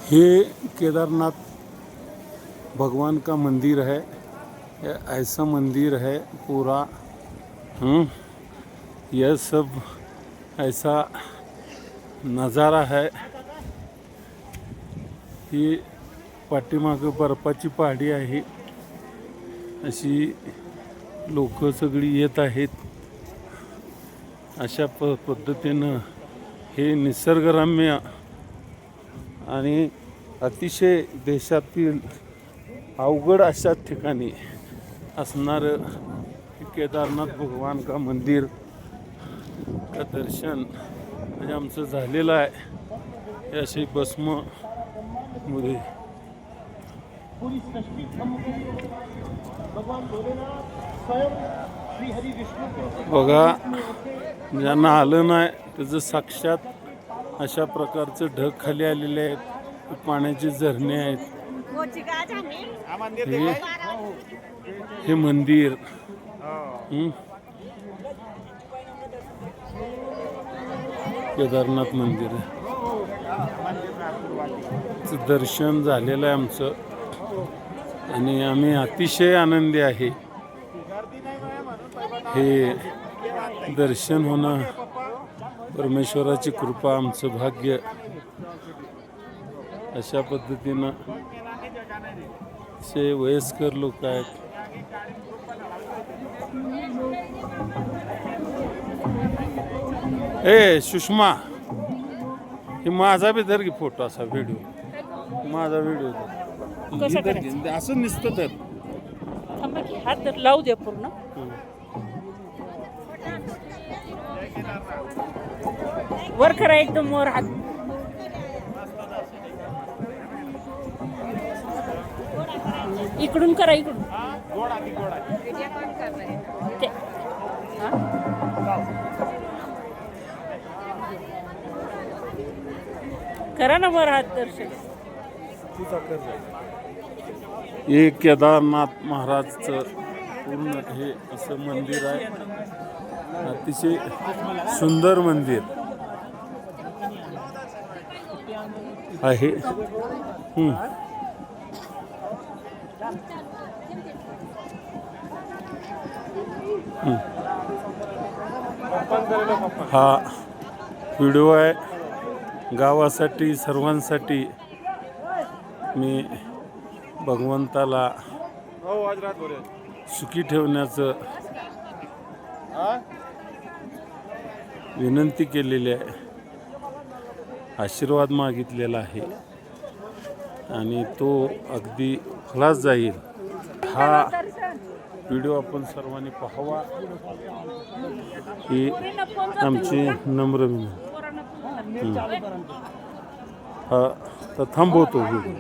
ये केदारनाथ भगवान का मंदिर है। ऐसा मंदिर है पूरा। यह सब ऐसा नज़ारा है। ही पाठीमागे बर्फाची पहाडी आहे। अशी लोक सगळी येत आहेत। अशा पद्धतीनं हे निसर्गरम्य आणि अतिशय देशातील अवघड अशा ठिकाणी असणारं केदारनाथ भगवान का मंदिर का दर्शन म्हणजे आमचं झालेलं आहे। हे अशी भस्म मध्ये बघा, ज्यांना आलं नाही त्याचं साक्षात अशा प्रकारचं ढग खाली आलेले आहेत। पाण्याचे झरणे आहेत। हे मंदिर केदारनाथ मंदिर आहे। दर्शन झालेलं आहे आमचं आणि आम्ही अतिशय आनंदी आहे। हे दर्शन होणं परमेश्वराची कृपा, आमचं भाग्य। अशा पद्धतीनं असे वयस्कर लोक आहेत। ए सुषमा, हे माझा बी धर की फोटो, असा व्हिडिओ, माझा व्हिडिओ असं नुसतं तर हात तर लावू दे पूर्ण। वर करा, एकदम वर हात। इकडून करा, इकडून ते करा ना वर हात दर्शन। हे केदारनाथ महाराजचं पूर्ण हे असं मंदिर आहे। अतिशय सुंदर मंदिर आहे। हा व्हिडिओ आहे गावासाठी, सर्वांसाठी। मी भगवंताला सुखी ठेवण्याचं विनंती केलेली आहे, आशीर्वाद मागितलेला आहे आणि तो अगदी फळास जाईल। हा व्हिडिओ आपण सर्वांनी पाहावा ही आमची नम्र विनंती। हा तर थांबवतो व्हिडिओ।